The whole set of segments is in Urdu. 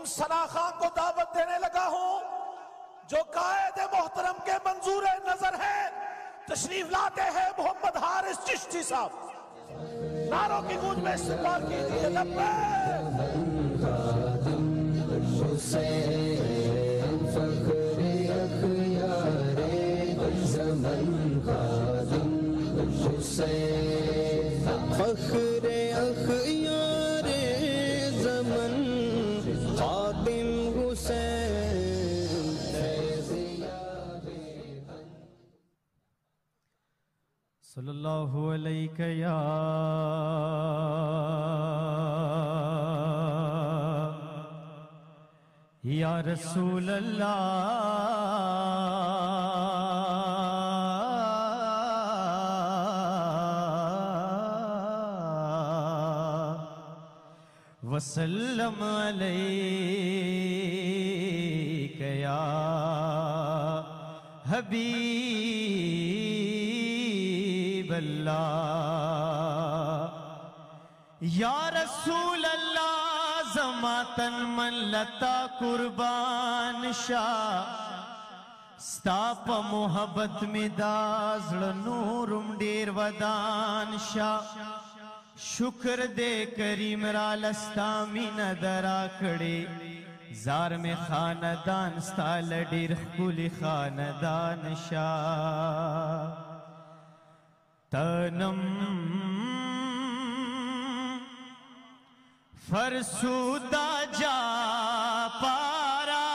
حکیم ثنا خان کو دعوت دینے لگا ہوں جو قائد محترم کے منظور نظر ہے، تشریف لاتے ہیں محمد حارث چشتی صاحب، نعروں کی گونج میں استقبال کیجیے۔ حسین فخر اخیار زمن خادم حسین فخر اخیار زمن خادم حسین صلی اللہ علیہ یا رسول اللہ وسلم علیک یا حبیب اللہ یا رسول اللہ زماتن من لتا قربان شاہ ستا پا محبت میں دازل نورم دیر ودان شاہ شکر دے کریم را لستا مین درا کڑے زار میں خاندان ستا لڈیر خکولی خاندان شاہ تنم فرسودہ جا پارا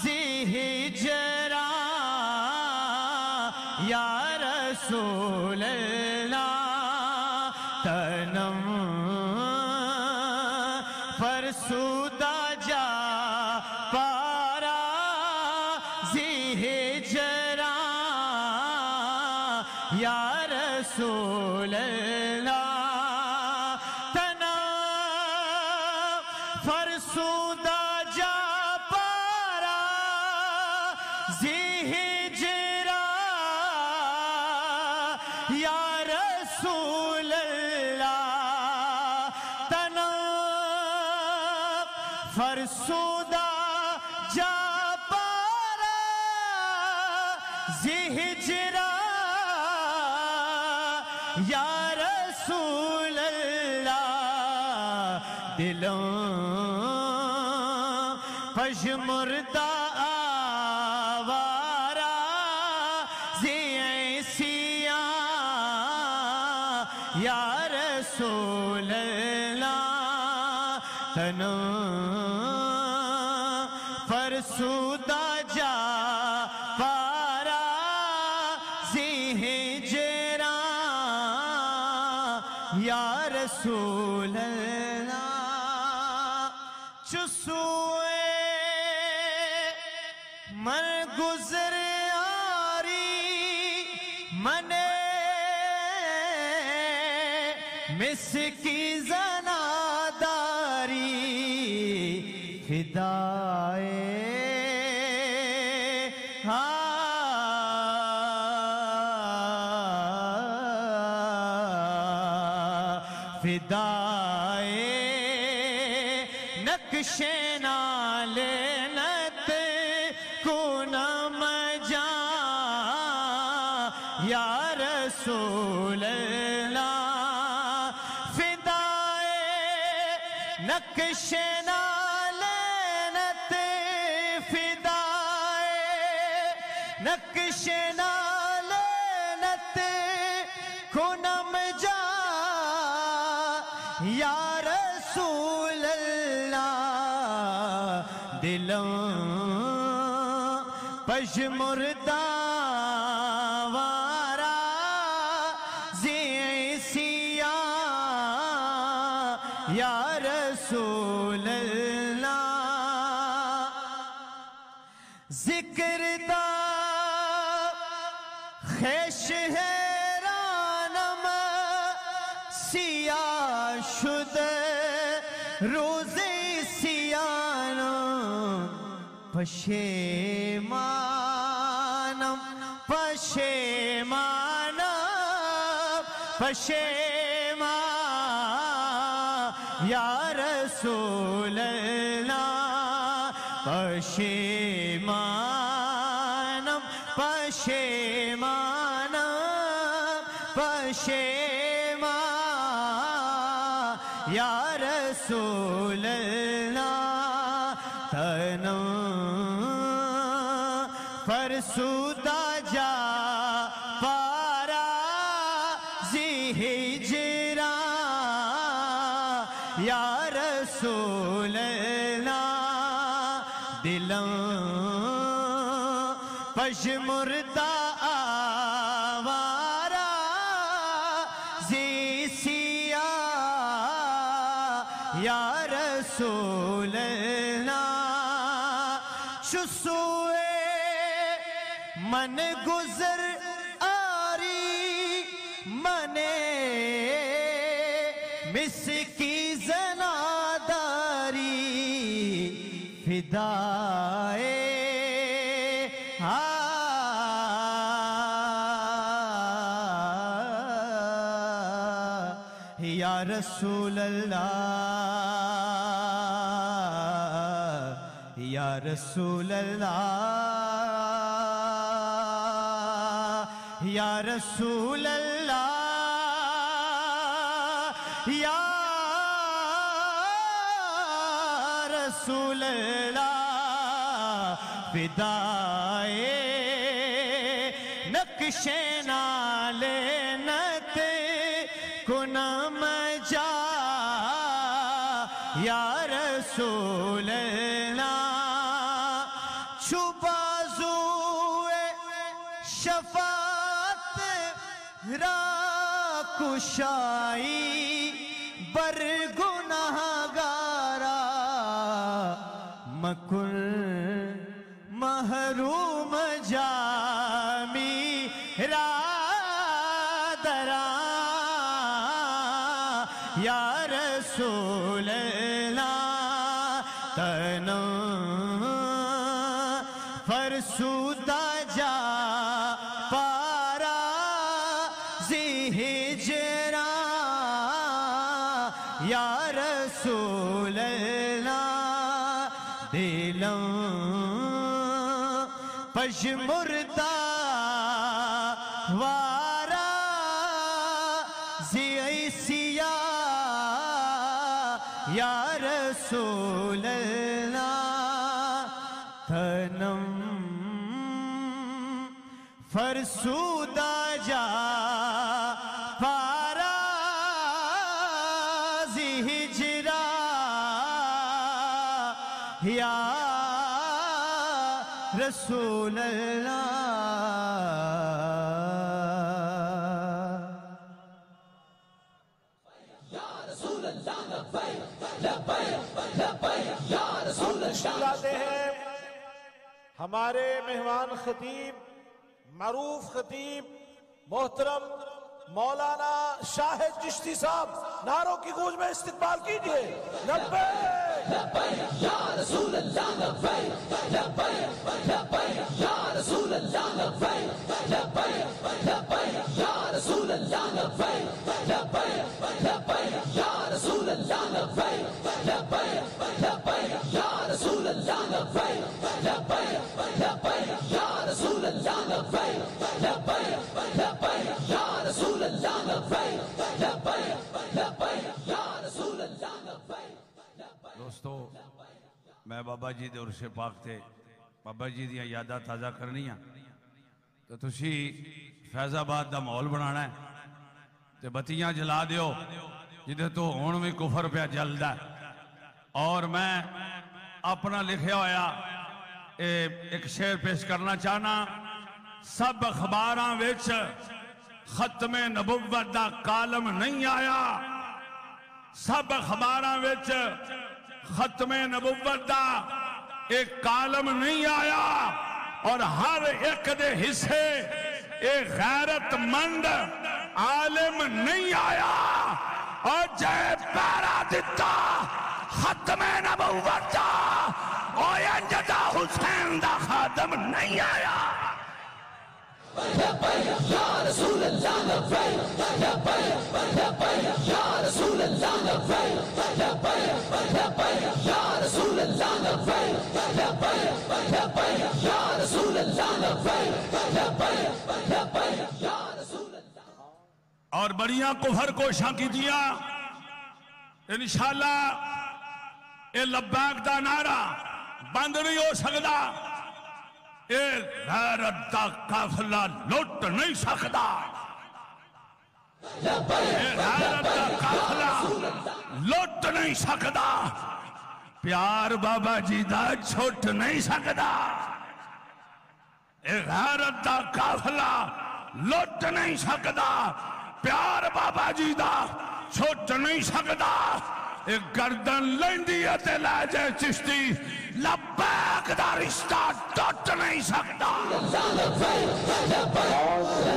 زی ہجران یا رسول اللہ تنم فرسودہ جا پارا زی ہجران یا رسول اللہ فرسودہ جا پارا زی ہجران یا رسول اللہ تنا فرسودہ جا پارا زی ہجران یا رسول اللہ دلوں پشمردہ آوارا زی عیسیان یا رسول اللہ تنو فرسودہ جا پارا زی ہجران یا رسول اللہ چسوئے من گزر آری من مسکی زناداری فدائے فدائے نقش نالینت کنم جان یا رسول اللہ فدائے نقش نالینت فدائے نقش نالینت کنم جان یا رسول اللہ دلوں پشمردہ وارا زی عیسیان یا رسول اللہ ذکر دا خیش حیرانم سیاہ شد روز سیانم پشیمانم پشیمانم پشیمان یا رسول اللہ پشیمانم پشیمانم پشیمان یا رسول اللہ تنم فرسودہ جا پارا زی ہجران یا رسول اللہ دلم پشمردہ آوارا زی سیاہ یا رسول اللہ شسوئے من گزر آری منے مسکی زناداری فدائے یا رسول اللہ یا رسول اللہ یا رسول اللہ یا رسول اللہ فدائے نقش نالے نت کنم جا یا رسول اللہ چھبازوئے شفاعت را کشائی بر گناہ گارا مکن محروم جامی را دران یا رسول اللہ تنم فرسودہ جا پارا زی ہجران یا رسول اللہ دلم پشمردہ وارا زی سیاہ یا رسول اللہ تنم فرسودہ جا پارا زی ہجران یا رسول اللہ لاتے ہیں ہمارے مہمان خطیب معروف خطیب محترم مولانا شاہد چشتی صاحب نعروں کی گونج میں استقبال کیجئے لبیک لبیک یا رسول اللہ لبیک لبیک لبیک یا رسول اللہ لبیک لبیک لبیک یا رسول اللہ لبیک لبیک لبیک یا رسول اللہ لبیک لبیک لبیک یا رسول اللہ لبیک لبیک لبیک یا رسول اللہ لبیک لبیک لبیک یا رسول اللہ لبیک لبیک لبیک یا رسول اللہ لبیک. دوستو میں بابا جی دے عرش پاک تے بابا جی دیاں یاداں تازہ کرنی ہیں تو تسی فیض آباد دا ماحول بنانا ہے تے بتیاں جلا دیو جدے تو ہون میں کفر پہ جلدا ہے اور میں اپنا لکھیا ہویا ایک شعر پیش کرنا چاہنا سب اخباراں وچ ختم نبوت دا کالم نہیں آیا سب اخباراں وچ ختم نبوت دا ایک کالم نہیں آیا اور ہر ایک دے حصے ایک غیرت مند عالم نہیں آیا اور جے پیرا دیتا ختم نبوت دا اور انجدہ حسین دا خادم نہیں آیا لبیک یا رسول اللہ لبیک لبیک لبیک یا رسول اللہ لبیک لبیک لبیک یا اور بڑیاں کفر کوشاں کی دیا انشاءاللہ اے لبیک دا نعرہ بند نہیں ہو سکتا، اے غیرت دا قافلہ لٹ نہیں سکتا، اے غیرت دا قافلہ لٹ نہیں سکتا، پیار بابا جی دا چھٹ نہیں سکتا، اے غیرت دا قافلہ لٹ نہیں سکتا، پیار بابا جی دا چھٹ نہیں سکتا، ایک گردن لیندی ہے تے لے جائے چشتی لبیک دا رشتہ ٹوٹ نہیں سکتا۔ آنکھ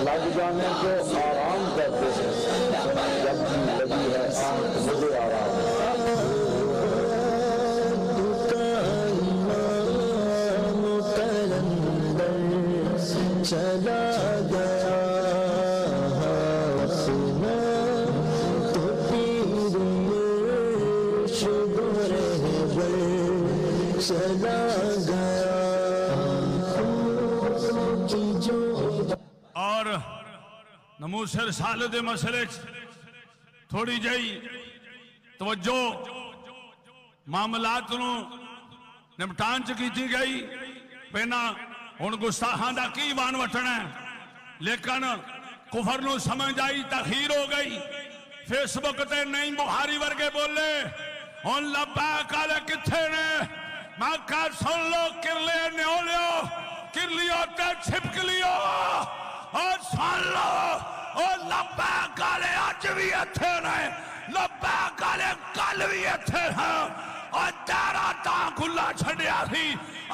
لگ جانے کو آرام کرتے ہیں، جب کی لگی ہے آنکھ مجھے آرام چلا گیا حسنا تو پیر شب رہبر چلا گیا اور نموز رسالے دے مسئلے تھوڑی جائی توجہ معاملات نو نمٹان چکیتی گئی پہنا ان گستاخان دا کی وان وٹنا ہے، لیکن کفر نو سمجھ آئی تخیر ہو گئی، فیس بک تے نہیں بخاری ورگے بولے ان لبیک آلے کتھے نے میں کہا سن لو کرلے نیولیو کرلیو تے چھپک لیو اور سن لو اور لبیک آلے آج بھی اتھے نے لبیک آلے کل بھی اتھے ہیں اور تیرا تاں کھلا چھڑیا تھی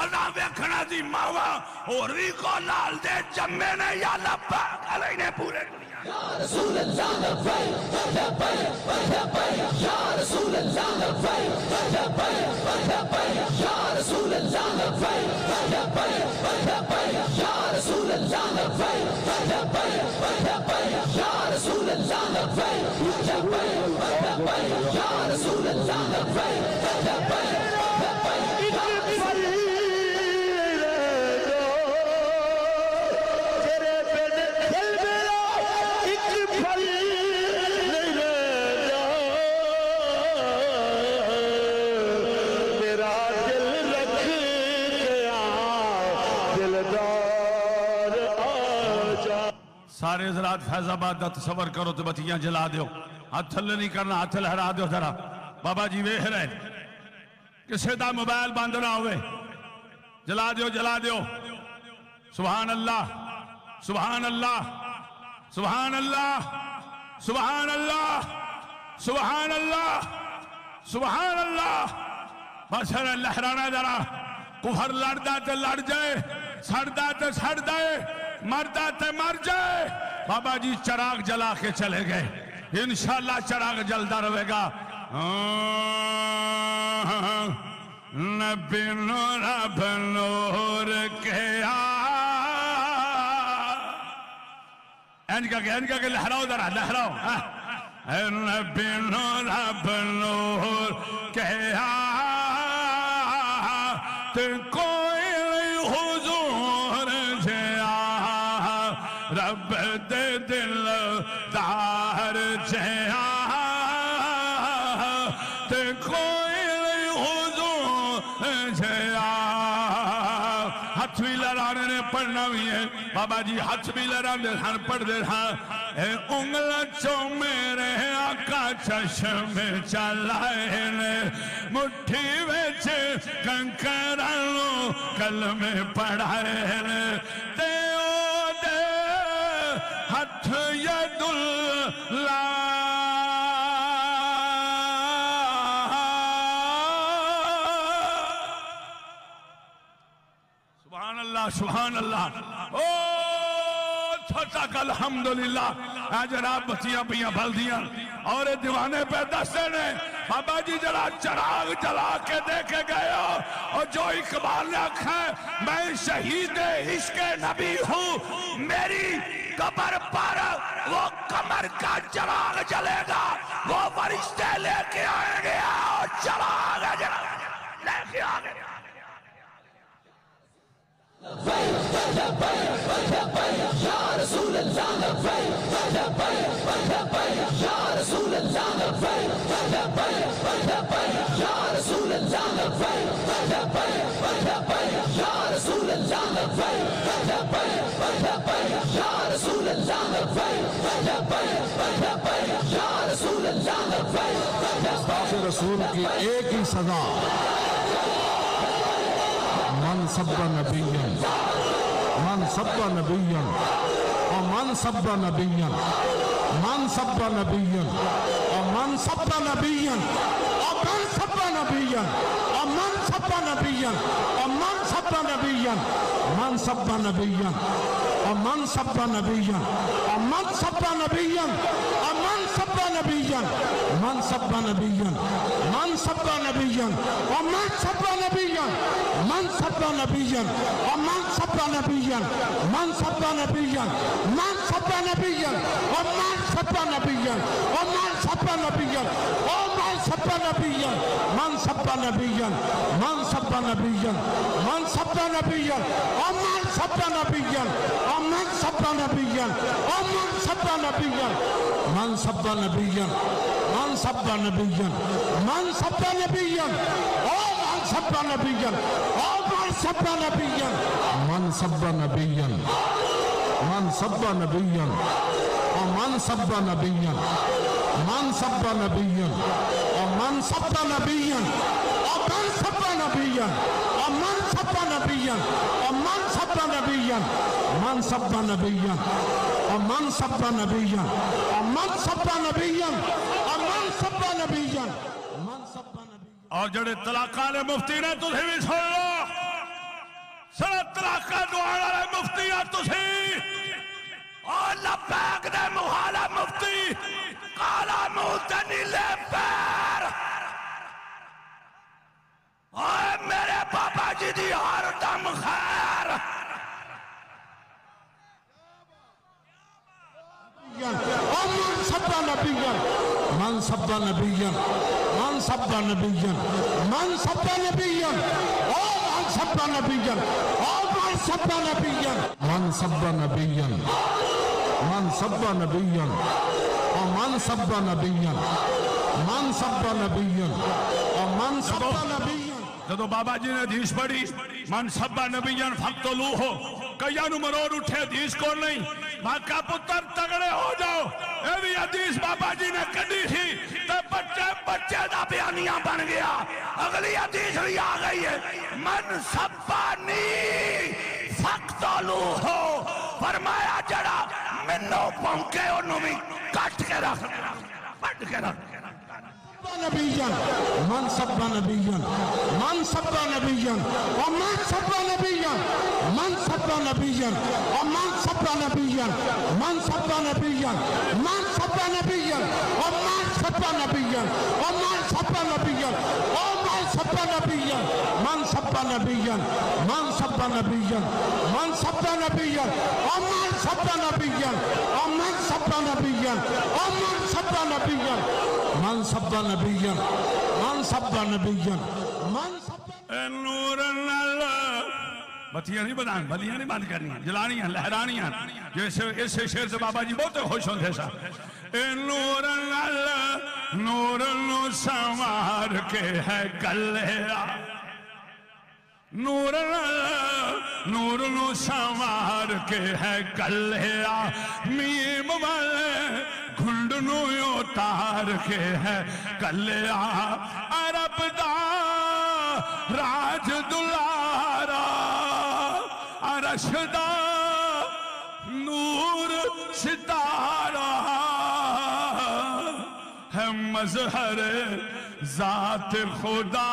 اللہ ویکھنا دی ماوا اور بھی کو لال دے جمعے نے یا لبیک علیہ نے پورے دنیا یا رسول اللہ لبیک لبیک لبیک یا رسول اللہ لبیک لبیک لبیک یا رسول اللہ لبیک لبیک لبیک یا رسول اللہ لبیک لبیک لبیک یا رسول اللہ لبیک لبیک لبیک یا رسول اللہ لبیک لبیک سارے حضرات فیض آباد دا تصور کرو تو بتیاں جلا دیو، ہاتھ تھلے نہیں کرنا، ہاتھ لہرا دیو ذرا بابا جی ویکھ رہے کسے دا موبائل بند نہ ہوئے، جلا دیو جلا دیو، سبحان اللہ سبحان اللہ سبحان اللہ سبحان اللہ سبحان اللہ سبحان اللہ، بس لہرانا ذرا، کفر لڑدا تے لڑ جائے، سڑدا تے سڑ جائے، مردہ تے مر جائے، بابا جی چراغ جلا کے چلے گئے، انشاءاللہ چراغ جلدا رہے گا، نبی نور بنور کے اینج کا کہ لہراؤ ذرا لہراؤ، نبی نور بنور کے تے کوئی حضور جیا رب دے دل دار جیا تے کوئی حضور جیا، ہاتھ بھی لڑانے نے پڑھنا بھی ہے بابا جی، ہاتھ بھی لڑانے سن پڑھ دے ہاں، اے انگلچوں میرے آقا چشم چلائے نے، مٹھی ویچ کنکرانوں کلمے پڑھائے نے، تے او دے ہاتھ ید اللہ، سبحان اللہ سبحان اللہ، او چھوٹا کا الحمدللہ، آج جناب بچیاں پیاں بھل دیاں اور دیوانے پہ دستے نے بابا جی جڑا چراغ جلا کے دے کے گئے ہو، اور جو اقبال نے آکھا ہے میں شہید عشق نبی ہوں، میری قبر پر وہ قمر کا چراغ جلے گا، وہ فرشتے لے کے آئیں گے اور چراغ لے کے آئیں گے۔ لبیک لبیک لبیک یا رسول اللہ لبیک لبیک Allah labbaik labbaik labbaik ya Rasul Allah labbaik labbaik labbaik ya Rasul Allah labbaik labbaik labbaik ya Rasul Allah labbaik گستاخ رسول کی ایک ہی سزا من سب نبیًا من سب نبیًا ومن سب نبیًا من سب نبیًا ومن سب نبیًا ومن سب نبیًا ومن سب نبیًا ومن سب نبیًا من سب نبیًا ومن سب نبیًا ومن سب نبیًا ومن سب نبیًا من سب نبیًا من سب نبیًا ومن سب نبیًا من سب نبیًا ومن سب نبیًا من سب نبیًا من سب نبیًا ومن سب نبیًا ومن سب نبیًا ومن سب نبیًا من سب نبیًا من سب نبیًا من سب نبیًا ومن سب نبیًا ومن سب نبیًا ومن سب نبیًا من سب نبیًا من سب نبیًا من سب نبیًا ومن سب نبیًا ومن سب نبیًا من سب نبیًا من سب نبیًا ومن سب نبیًا من سب نبیًا ومن سب نبیًا ومن سب نبیًا ومن سب نبیًا ومن سب نبیًا من سب نبیًا ومن سب نبیًا ومن سب نبیًا ومن سب نبیًا من سب نبیًا اور جڑے طلاقہ نے مفتی نے تُسے بھی سن لو سر طلاقہ دعانا نے مفتی نے تُسے اور لبیک نے محالہ مفتی قالا موتنی لے پیر اور میرے بابا جی دی ہر دم خیر ومن سب نبیًا من سب نبیًا من سب نبیًا من سب نبیًا ومن سب نبیًا ومن سب نبیًا من سب نبیًا من سب نبیًا ومن سب نبیًا من سب نبیًا ومن سب نبیًا جدو بابا جی نے حدیث پڑھی من سبا نبیًا فقتلوہ کئیاں نو مروڑ اٹھے حدیث کو نہیں ماں پتر تگڑے ہو جاؤ اے بھی حدیث بابا جی نے کڑی تھی تو بچے دا بیانیاں بن گیا اگلی حدیث بھی آ گئی ہے من سبانی فقتلوہ فرمایا جڑا منو پونکے انہوں بھی کٹ کے رکھ پٹ کے رکھ نبیًا من سب نبیًا من سب نبیًا ومن سب نبیًا من سب نبیًا ومن سب نبیًا من سب نبیًا من سب نبیًا ومن سب نبیًا ومن سب نبیًا ومن سب نبیًا من سب نبیًا من سب نبیًا من سب نبیًا ومن سب نبیًا ومن سب نبیًا ومن سب نبیًا من سب نبیًا من سب نبیًا من سب نور اللہ بتیاں نہیں بنان بلیاں نہیں بند کرنی جلانی ہیں لہرانی ہیں جیسے اس شعر سے بابا جی بہت خوش ہوں تھے سا نور اللہ نور نو سوار کے ہے کلیا نور نور نو سوار کے ہے کلیا میم والے گھنڈنو اتار کے ہے کلیا عرب دا راج دلارا عرش دا نور ستارہ ہے مظہر ذات خدا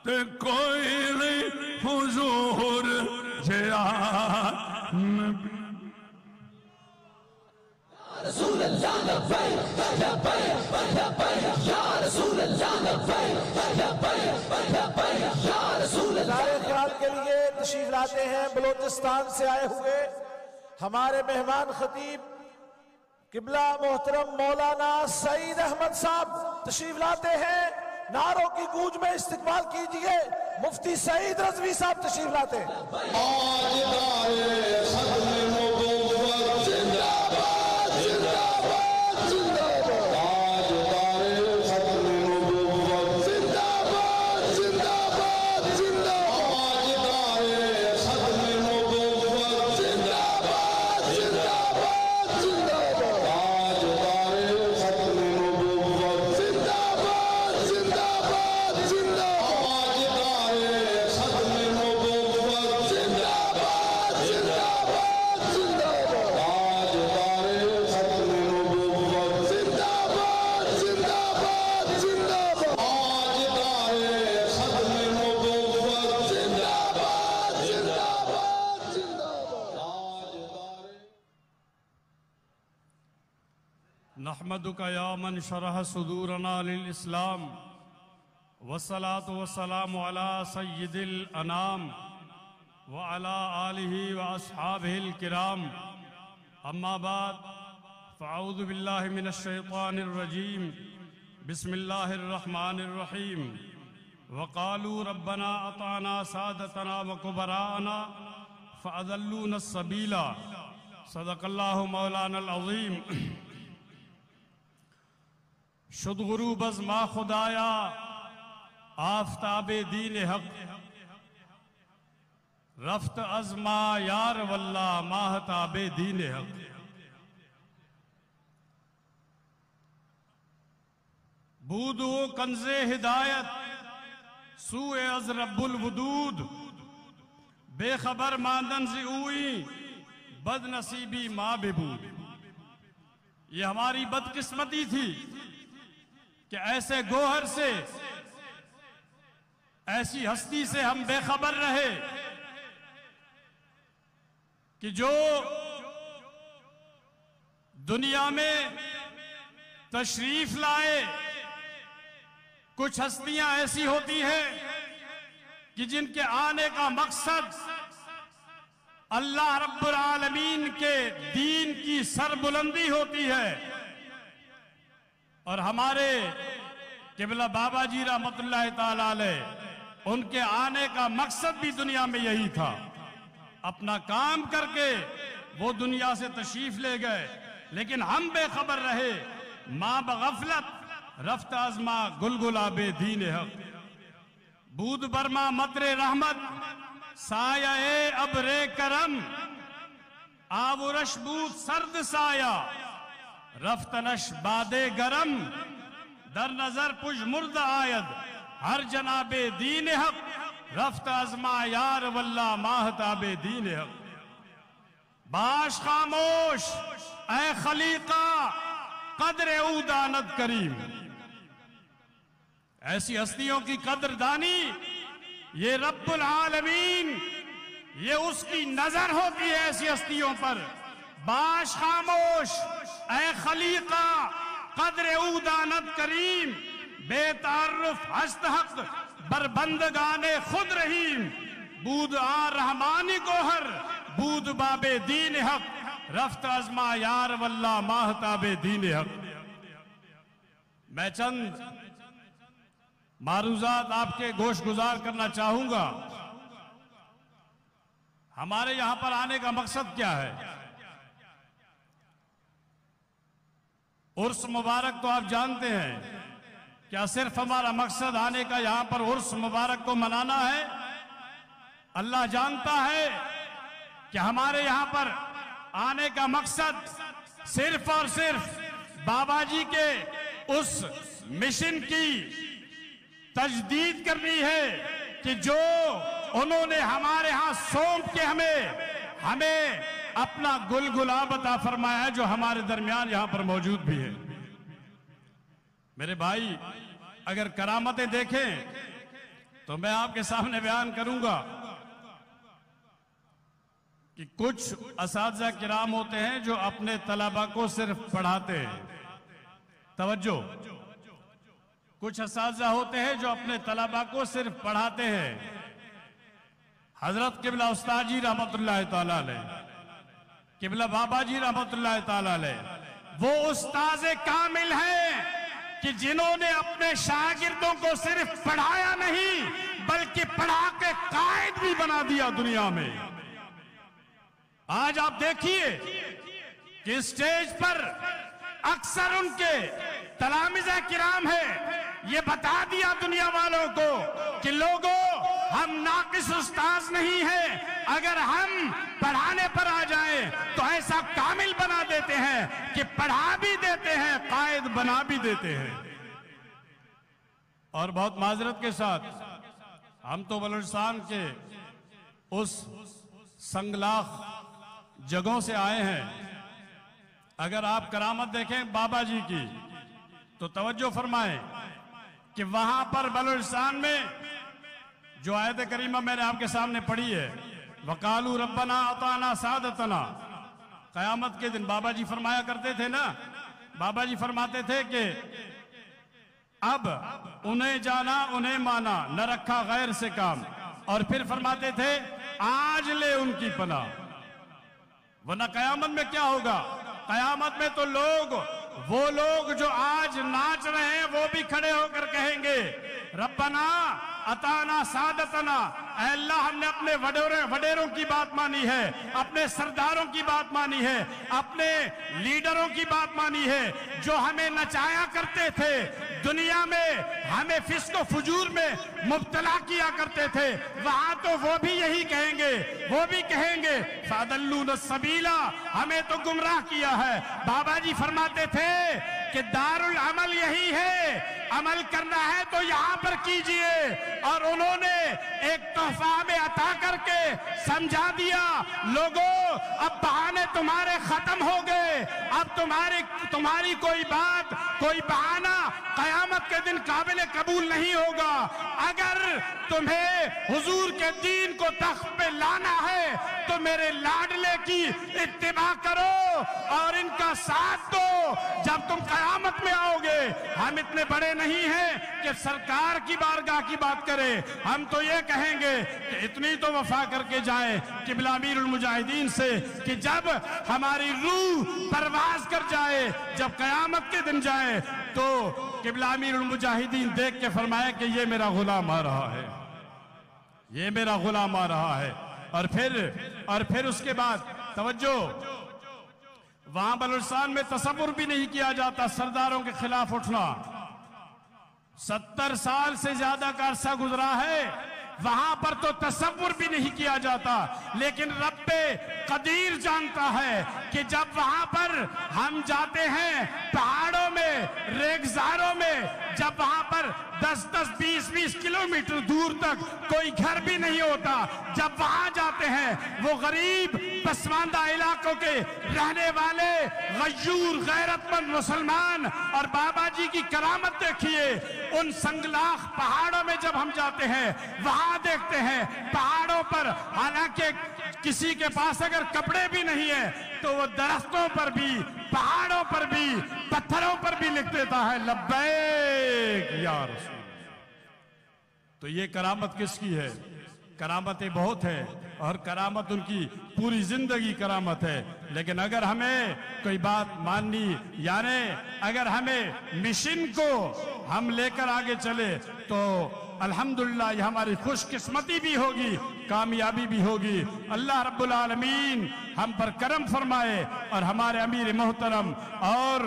تے کوئی نہیں حضور جیا نبی رسول اللہ لبیک لبیک لبیک یا رسول اللہ لبیک لبیک لبیک یا رسول اللہ اظہار خیال کے لیے تشریف لاتے ہیں بلوچستان سے آئے ہوئے ہمارے مہمان خطیب قبلہ محترم مولانا سعید احمد صاحب تشریف لاتے ہیں نعروں کی گونج میں استقبال کیجئے مفتی سعید رضوی صاحب تشریف لاتے ہیں تاجدار ختم نبوت نحمدک یا من شرح صدورنا للاسلام والصلاة والسلام علی سید الانام وعلی آلہ واصحابہ الکرام اما بعد فاعوذ باللہ من الشیطان الرجیم بسم اللہ الرحمن الرحیم وقالوا ربنا اطعنا سادتنا وكبراءنا فأضلونا السبیل صدق اللہ مولانا العظیم شد غروب از ما خدایا آفتاب دین حق رفت از ما یار واللہ ماہتاب دین حق بود و کنز ہدایت سوئے از رب الودود بے خبر ماندن سے اوئی بد نصیبی ماں ببود یہ ہماری بدقسمتی تھی کہ ایسے گوہر سے ایسی ہستی سے ہم بے خبر رہے کہ جو دنیا میں تشریف لائے کچھ ہستیاں ایسی ہوتی ہیں کہ جن کے آنے کا مقصد اللہ رب العالمین کے دین کی سربلندی ہوتی ہے اور ہمارے قبلہ بابا جی رحمت اللہ تعالی علیہ ان کے آنے کا مقصد بھی دنیا میں یہی تھا اپنا کام کر کے وہ دنیا سے تشریف لے گئے لیکن ہم بے خبر رہے ماں بغفلت رفت از ما گلگلاب دین حق بود برما مطر رحمت سایہ ابر کرم آورش بود سرد سایہ رفتنش باد گرم در نظر پش مرد آید ہر جناب دین حق رفت از ما یار واللہ ماہتاب دین حق باش خاموش اے خلیقہ قدر او داند کریم ایسی ہستیوں کی قدر دانی یہ رب العالمین یہ اس کی نظر ہوتی ہے ایسی ہستیوں پر باش خاموش اے خلیقہ قدر او داند کریم بے تعرف ہست حق بر بندگان خود رحیم بود آ رحمانی گوہر بود باب دین حق رفت از ما یار واللہ ماہتاب دین حق میں چند معروضات آپ کے گوش گزار کرنا چاہوں گا ہمارے یہاں پر آنے کا مقصد کیا ہے عرس مبارک تو آپ جانتے ہیں کیا صرف ہمارا مقصد آنے کا یہاں پر عرس مبارک کو منانا ہے اللہ جانتا ہے کہ ہمارے یہاں پر آنے کا مقصد صرف اور صرف بابا جی کے اس مشن کی تجدید کرنی ہے کہ جو انہوں نے ہمارے ہاں سونپ کے ہمیں اپنا گلگلاب عطا فرمایا ہے جو ہمارے درمیان یہاں پر موجود بھی ہے میرے بھائی اگر کرامتیں دیکھیں تو میں آپ کے سامنے بیان کروں گا کہ کچھ اساتذہ کرام ہوتے ہیں جو اپنے طلباء کو صرف پڑھاتے ہیں توجہ کچھ اساتذہ ہوتے ہیں جو اپنے طلباء کو صرف پڑھاتے ہیں حضرت قبلہ استاد جی رحمت اللہ تعالیٰ علیہ قبلہ بابا جی رحمت اللہ تعالیٰ علیہ وہ استاذ کامل ہیں کہ جنہوں نے اپنے شاگردوں کو صرف پڑھایا نہیں بلکہ پڑھا کے قائد بھی بنا دیا دنیا میں آج آپ دیکھیے کہ اسٹیج پر اکثر ان کے تلامذہ کرام ہے یہ بتا دیا دنیا والوں کو کہ لوگوں ہم ناقص استاذ نہیں ہیں اگر ہم پڑھانے پر آ جائیں تو ایسا کامل بنا دیتے ہیں کہ پڑھا بھی دیتے ہیں قائد بنا بھی دیتے ہیں اور بہت معذرت کے ساتھ ہم تو بلوچستان کے اس سنگلاخ جگہوں سے آئے ہیں اگر آپ کرامت دیکھیں بابا جی کی تو توجہ فرمائیں کہ وہاں پر بلوچستان میں جو آیت کریمہ میں نے آپ کے سامنے پڑھی ہے وَقَالُوا رَبَّنَا أَطَعْنَا سَادَتَنَا قیامت کے دن بابا جی فرمایا کرتے تھے نا بابا جی فرماتے تھے کہ اب انہیں جانا انہیں مانا نہ رکھا غیر سے کام، اور پھر فرماتے تھے آج لے ان کی پناہ، ورنہ قیامت میں کیا ہوگا؟ قیامت میں تو وہ لوگ جو آج ناچ رہے ہیں وہ بھی کھڑے ہو کر کہیں گے ربنا اتانا سادتنا، اے اللہ ہم نے اپنے وڈیروں کی بات مانی ہے، اپنے سرداروں کی بات مانی ہے، اپنے لیڈروں کی بات مانی ہے، جو ہمیں نچایا کرتے تھے، دنیا میں ہمیں فسق و فجور میں مبتلا کیا کرتے تھے، وہاں تو وہ بھی یہی کہیں گے، وہ بھی کہیں گے فَأَضَلُّونَ السَّبِيلَ، ہمیں تو گمراہ کیا ہے۔ بابا جی فرماتے تھے کہ دار العمل یہی ہے، عمل کرنا ہے تو یہاں پر کیجئے، اور انہوں نے ایک تحفہ ہمیں عطا کر کے سمجھا دیا لوگوں اب بہانے تمہارے ختم ہو گئے، اب تمہاری کوئی بات کوئی بہانہ قیامت کے دن قابل قبول نہیں ہوگا۔ اگر تمہیں حضور کے دین کو تخت پہ لانا ہے تو میرے لاڈلے کی اتباع کرو اور ان کا ساتھ دو جب تم قیامت میں آؤ گے۔ ہم اتنے بڑے نہیں ہیں کہ سرکار کی بارگاہ کی بات کریں، ہم تو یہ کہیں گے کہ اتنی تو وفا کر کے جائیں قبلہ امیر المجاہدین سے کہ جب ہماری روح پرواز کر جائے، جب قیامت کے دن جائے تو قبلہ امیر المجاہدین دیکھ کے فرمائے کہ یہ میرا غلام آ رہا ہے، یہ میرا غلام آ رہا ہے۔ اور پھر اس کے بعد توجہ، وہاں بلوچستان میں تصور بھی نہیں کیا جاتا سرداروں کے خلاف اٹھنا۔ 70 سال سے زیادہ کا عرصہ گزرا ہے، وہاں پر تو تصور بھی نہیں کیا جاتا، لیکن رب قدیر جانتا ہے کہ جب وہاں پر ہم جاتے ہیں پہاڑوں میں، ریگزاروں میں، جب وہاں پر 10-10 20-20 کلومیٹر دور تک کوئی گھر بھی نہیں ہوتا، جب وہاں جاتے ہیں وہ غریب پسماندہ علاقوں کے رہنے والے غیور غیرت مند مسلمان، اور بابا جی کی کرامت دیکھیے ان سنگلاخ پہاڑوں میں جب ہم جاتے ہیں وہاں دیکھتے ہیں پہاڑوں پر، حالانکہ کسی کے پاس اگر کپڑے بھی نہیں ہیں تو وہ درختوں پر بھی، پہاڑوں پر بھی، پتھروں پر بھی لکھ دیتا ہے لبیک یا رسول۔ تو یہ کرامت کس کی ہے؟ کرامتیں بہت ہے، اور کرامت ان کی پوری زندگی کرامت ہے، لیکن اگر ہمیں کوئی بات ماننی، یعنی اگر ہمیں مشن کو ہم لے کر آگے چلے تو الحمدللہ یہ ہماری خوش قسمتی بھی ہوگی، کامیابی بھی ہوگی۔ اللہ رب العالمین ہم پر کرم فرمائے اور ہمارے امیر محترم اور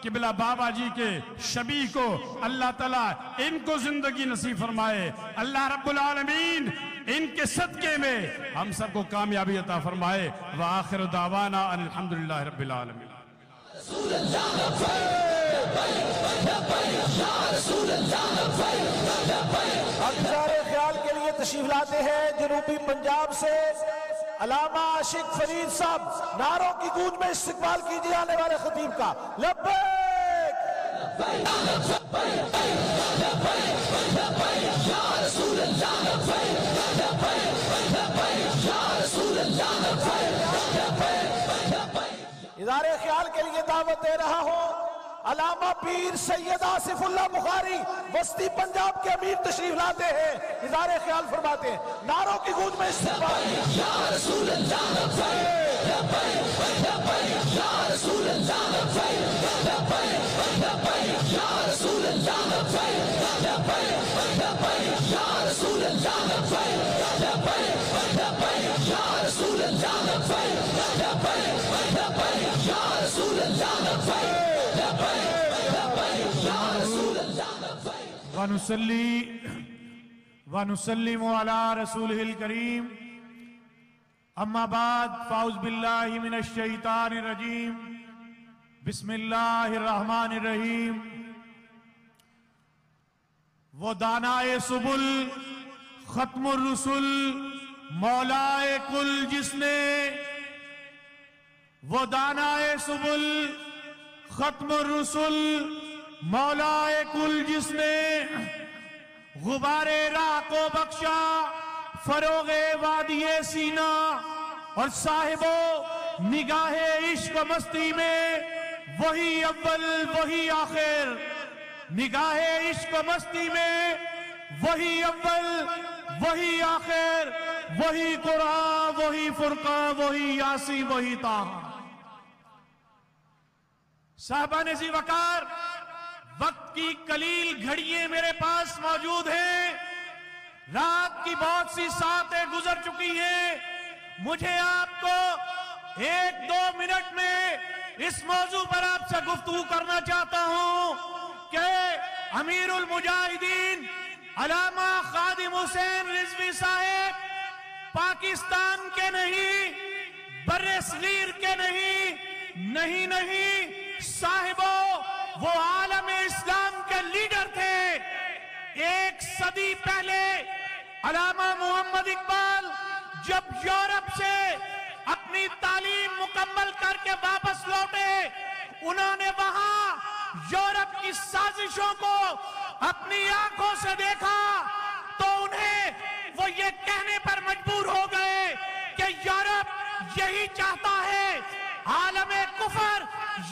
قبلہ بابا جی کے شبیہ کو اللہ تعالیٰ ان کو زندگی نصیب فرمائے۔ اللہ رب العالمین ان کے صدقے میں ہم سب کو کامیابی عطا فرمائے۔ وآخر دعوانا ان الحمدللہ رب العالمین۔ اب اظہار خیال کے لیے تشریف لاتے ہیں جنوبی پنجاب سے علامہ عاشق فرید صاحب، نعروں کی گونج میں استقبال کیجیے آنے والے خطیب کا۔ لبیک اظہار خیال کے لیے دعوت دے رہا ہوں علامہ پیر سید آصف اللہ بخاری، وسطی پنجاب کے امیر تشریف لاتے ہیں، اظہار خیال فرماتے ہیں، نعروں کی گونج میں استقبال۔ یا رسول اللہ لبیک لبیک یا رسول اللہ لبیک لبیک لبیک یا رسول اللہ لبیک لبیک لبیک یا رسول اللہ لبیک لبیک لبیک یا رسول اللہ لبیک لبیک لبیک یا رسول اللہ لبیک ونصلي ونسلم على رسوله الكريم أما بعد فأعوذ بالله من الشيطان الرجيم بسم الله الرحمن الرحيم وہ دانائے سبل ختم الرسل مولائے کل جس نے، وہ دانائے سبل ختم الرسل مولائے کل جس نے، غبار راہ کو بخشا فروغ وادی سینہ، اور صاحب نگاہ عشق و مستی میں وہی اول وہی آخر، نگاہ عشق و مستی میں وہی اول وہی آخر، وہی قرآن وہی فرقان وہی یاسین وہی طٰہٰ۔ صاحبان ذی وقار، وقت کی قلیل گھڑیاں میرے پاس موجود ہیں، رات کی بہت سی ساعتیں گزر چکی ہیں، مجھے آپ کو 1-2 منٹ میں اس موضوع پر آپ سے گفتگو کرنا چاہتا ہوں کہ امیر المجاہدین علامہ خادم حسین رضوی صاحب پاکستان کے نہیں، بر صغیر کے نہیں صاحبوں، وہ عالم اسلام کے لیڈر تھے۔ 1 صدی پہلے علامہ محمد اقبال جب یورپ سے اپنی تعلیم مکمل کر کے واپس لوٹے، انہوں نے وہاں یورپ کی سازشوں کو اپنی آنکھوں سے دیکھا تو انہیں وہ یہ کہنے پر مجبور ہو گئے کہ یورپ یہی چاہتا ہے، عالم کفر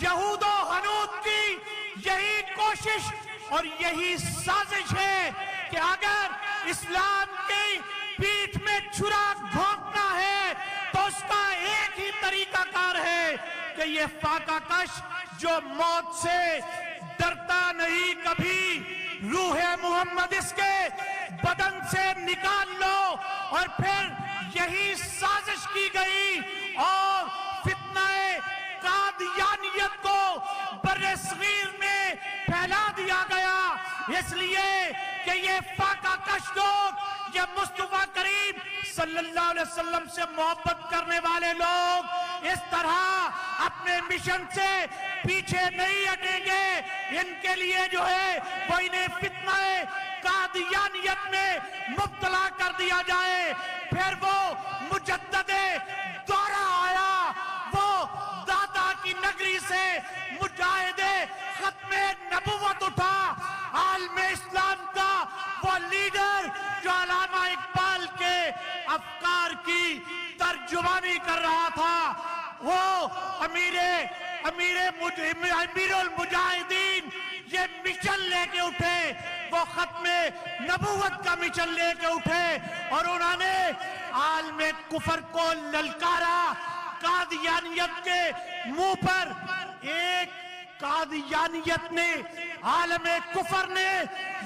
یہود و ہنود کی یہی کوشش اور یہی سازش ہے کہ اگر اسلام کی پیٹھ میں چھرا گھونپنا ہے تو اس کا ایک ہی طریقہ کار ہے کہ یہ فاقہ کش جو موت سے ڈرتا نہیں کبھی، روح محمد اس کے بدن سے نکال لو، اور پھر یہی سازش کی گئی اور فتنہ قادیانیت کو برِ صغیر میں پھیلا دیا گیا، اس لیے کہ یہ فاقہ کش لوگ، یہ مصطفیٰ کریم صلی اللہ علیہ وسلم سے محبت کرنے والے لوگ اس طرح اپنے مشن سے پیچھے نہیں ہٹیں گے۔ ان کے لیے جو ہے وہ انہیں فتنہ قادیانیت میں مبتلا کر دیا جائے، پھر وہ مجدد دورہ آیا، وہ داتا کی نگری سے مجاہد ختم نبوت اٹھا، عالم اسلام کا وہ لیڈر جو علامہ اقبال کے افکار کی ترجمانی کر رہا تھا، وہ امیر المجاہدین یہ مشن لے کے اٹھے، وہ ختم نبوت کا مشن لے کے اٹھے اور انہوں نے عالم کفر کو للکارا۔ قادیانیت کے منہ پر ایک قادیانیت نے، عالم کفر نے،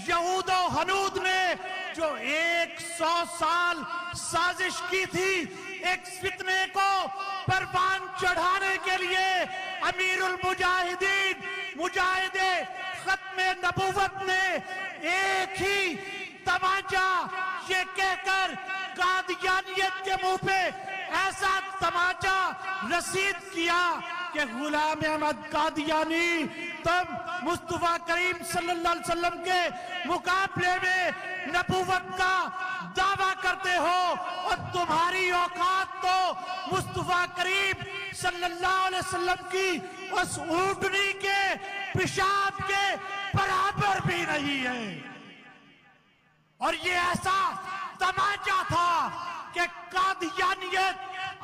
یہود و ہنود نے جو 100 سال سازش کی تھی ایک فتنے کو پروان چڑھانے کے لیے، امیر المجاہدین مجاہد ختم نبوت نے ایک ہی تمانچہ یہ کہہ کر قادیانیت کے منہ پہ ایسا تمانچہ رسید کیا کہ غلام احمد قادیانی، تم مصطفیٰ کریم صلی اللہ علیہ وسلم کے مقابلے میں نبوت کا دعویٰ کرتے ہو اور تمہاری اوقات تو مصطفیٰ کریم صلی اللہ علیہ وسلم کی اس اونٹنی کے پیشاب کے برابر بھی نہیں ہے۔ اور یہ ایسا تمانچہ تھا کہ قادیانیت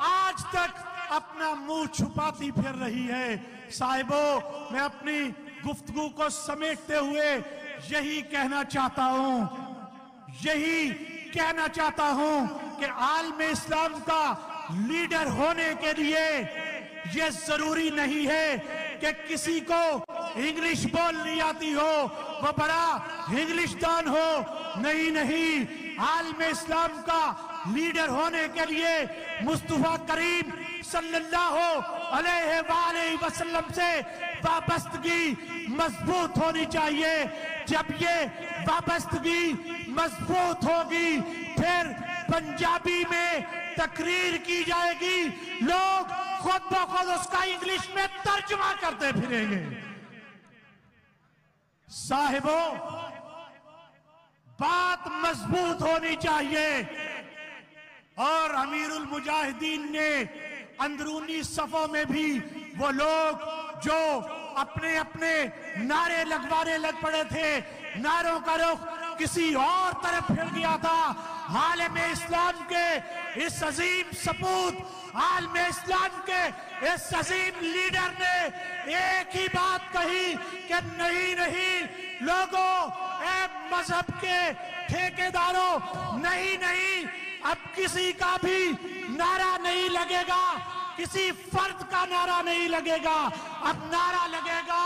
آج تک اپنا منہ چھپاتی پھر رہی ہے۔ صاحبو، میں اپنی گفتگو کو سمیٹتے ہوئے یہی کہنا چاہتا ہوں کہ عالم اسلام کا لیڈر ہونے کے لیے یہ ضروری نہیں ہے کہ کسی کو انگلش بولنی آتی ہو، وہ بڑا انگلش دان ہو، نہیں، عالم اسلام کا لیڈر ہونے کے لیے مصطفیٰ کریم صلی اللہ علیہ وآلہ وسلم سے وابستگی مضبوط ہونی چاہیے۔ جب یہ وابستگی مضبوط ہوگی پھر پنجابی میں تقریر کی جائے گی، لوگ خود بخود اس کا انگلش میں ترجمہ کرتے پھریں گے۔ صاحبو، بات مضبوط ہونی چاہیے، اور امیر المجاہدین نے اندرونی صفوں میں بھی وہ لوگ جو اپنے نعرے لگوانے لگ پڑے تھے، نعروں کا رخ کسی اور طرف پھر گیا تھا. عالم اسلام کے اس عظیم سپوت، عالم اسلام کے اس عظیم لیڈر نے ایک ہی بات کہی کہ نہیں لوگوں، اے مذہب کے ٹھیکیداروں، نہیں اب کسی کا بھی نعرہ نہیں لگے گا، کسی فرد کا نعرہ نہیں لگے گا. اب نعرہ لگے گا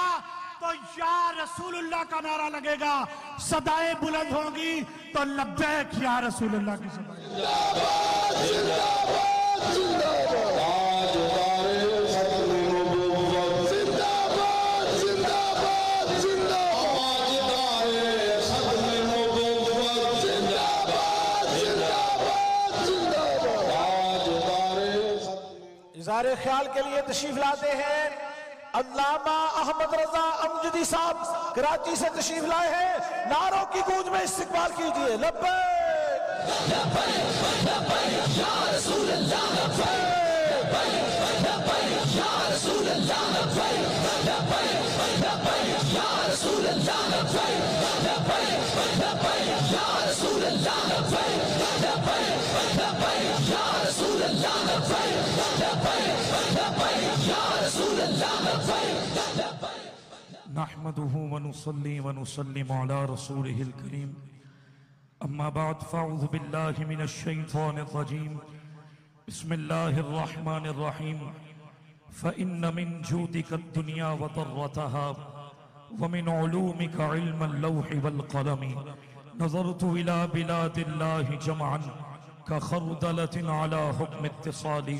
تو یا رسول اللہ کا نعرہ لگے گا. صدائیں بلند ہوں گی تو لبیک یا رسول اللہ کی صدائیں. اظہار خیال کے لیے تشریف لاتے ہیں علامہ احمد رضا امجدی صاحب، کراچی سے تشریف لائے ہیں. نعروں کی گونج میں استقبال کیجئے. لبیک لبیک یا رسول اللہ، لبیک لبیک یا رسول اللہ، لبیک لبیک یا رسول اللہ، لبیک لبیک یا رسول اللہ، لبیک لبیک یا رسول اللہ، لبیک لبیک یا رسول اللہ، لبیک. نحمده ونصلي ونسلم على رسوله الكريم. أما بعد فأعوذ بالله من الشيطان الرجيم. بسم الله الرحمن الرحيم. فإن من جودك الدنيا وضرتها ومن علومك علم اللوح والقلم. نظرت إلى بلاد الله جمعا كخردلة على حكم اتصالي.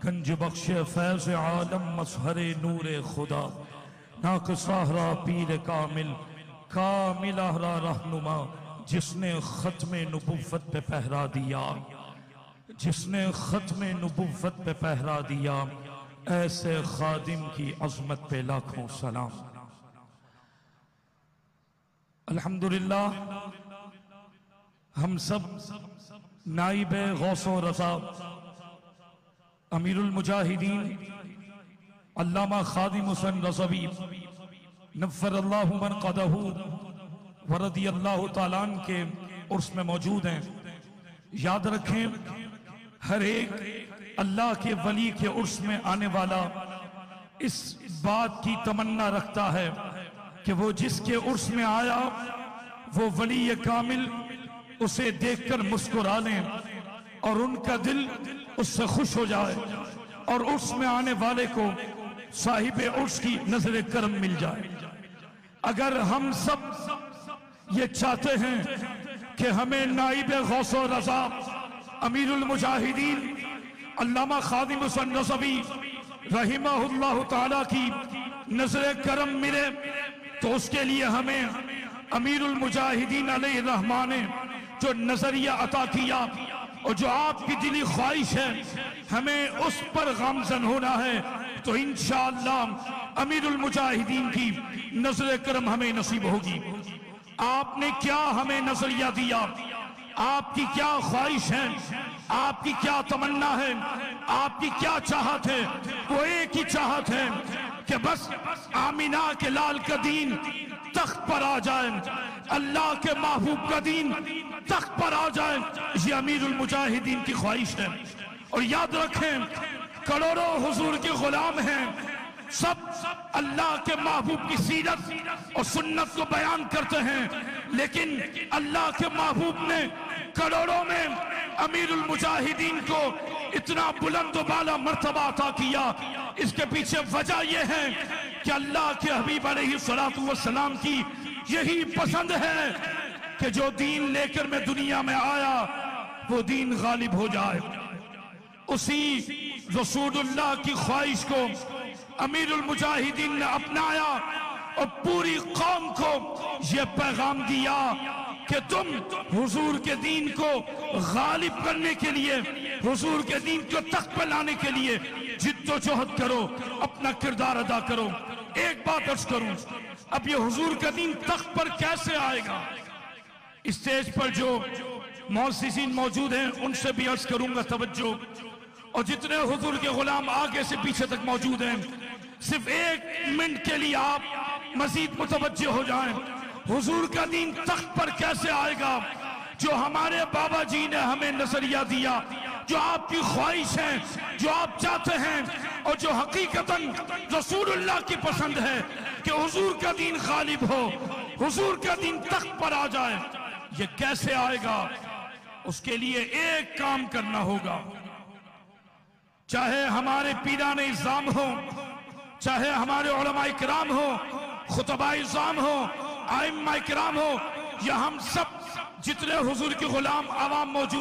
گنج بخش فیض عالم مظہر نور خدا، ناقص اہرا پیر کامل، کامل اہرا رہنما، جس نے ختم نبوت پہ پہرا دیا، جس نے ختم نبوت پہ پہرا دیا، ایسے خادم کی عظمت پہ لاکھوں سلام. الحمدللہ ہم سب نائب غوث و رضا امیر المجاہدین علامہ خادم حسین رضوی نفر اللہ مرقدہ ورضی اللہ تعالیٰ عنہ کے عرس میں موجود ہیں. یاد رکھیں ہر ایک اللہ کے ولی کے عرس میں آنے والا اس بات کی تمنا رکھتا ہے کہ وہ جس کے عرس میں آیا وہ ولی کامل اسے دیکھ کر مسکرا لیں اور ان کا دل اس سے خوش ہو جائے اور عرس میں آنے والے کو صاحب عرس کی نظر کرم مل جائے. اگر ہم سب یہ چاہتے ہیں کہ ہمیں نائب غوث و رضا امیر المجاہدین علامہ خادم حسین رضوی رحمہ اللہ تعالیٰ کی نظر کرم ملے تو اس کے لیے ہمیں امیر المجاہدین علیہ الرحمٰن نے جو نظریہ عطا کیا اور جو آپ کی دلی خواہش ہے ہمیں اس پر گامزن ہونا ہے تو انشاءاللہ امیر المجاہدین کی نظر کرم ہمیں نصیب ہوگی. آپ نے کیا ہمیں نظریہ دیا، آپ کی کیا خواہش ہے، آپ کی کیا تمنا ہے، آپ کی کیا چاہت ہے؟ وہ ایک ہی چاہت ہے کہ بس آمینہ کے لال کا دین تخت پر آ جائے، اللہ کے محبوب کا دین تخت پر آ جائے. یہ امیر المجاہدین کی خواہش ہے. اور یاد رکھیں کروڑوں حضور کے غلام ہیں، سب اللہ کے محبوب کی سیرت اور سنت کو بیان کرتے ہیں، لیکن اللہ کے محبوب نے کروڑوں میں امیر المجاہدین کو اتنا بلند و بالا مرتبہ عطا کیا. اس کے پیچھے وجہ یہ ہے کہ اللہ کے حبیب علیہ السلام کی یہی پسند ہے کہ جو دین لے کر میں دنیا میں آیا وہ دین غالب ہو جائے. اسی رسول اللہ کی خواہش کو امیر المجاہدین نے اپنایا اور پوری قوم کو یہ پیغام دیا کہ تم حضور کے دین کو غالب کرنے کے لیے، حضور کے دین کو تخت پر لانے کے لیے جد و جہد کرو، اپنا کردار ادا کرو. ایک بات عرض کروں، اب یہ حضور کا دین تخت پر کیسے آئے گا؟ اسٹیج پر جو مؤسسین موجود ہیں ان سے بھی عرض کروں گا توجہ، اور جتنے حضور کے غلام آگے سے پیچھے تک موجود ہیں صرف ایک منٹ کے لیے آپ مزید متوجہ ہو جائیں حضور کا دین تخت پر کیسے آئے گا؟ جو ہمارے بابا جی نے ہمیں نظریہ دیا، جو آپ کی خواہش ہے، جو آپ چاہتے ہیں، اور جو حقیقتاً رسول اللہ کی پسند ہے کہ حضور کا دین غالب ہو، حضور کا دین تخت پر آ جائے، یہ کیسے آئے گا؟ اس کے لیے ایک کام کرنا ہوگا، چاہے ہمارے پیران اعظام ہو، چاہے ہمارے علماء کرام ہو، خطباء اعظام ہو، ائمہ کرام ہو، یا ہم سب جتنے حضور کے غلام عوام موجود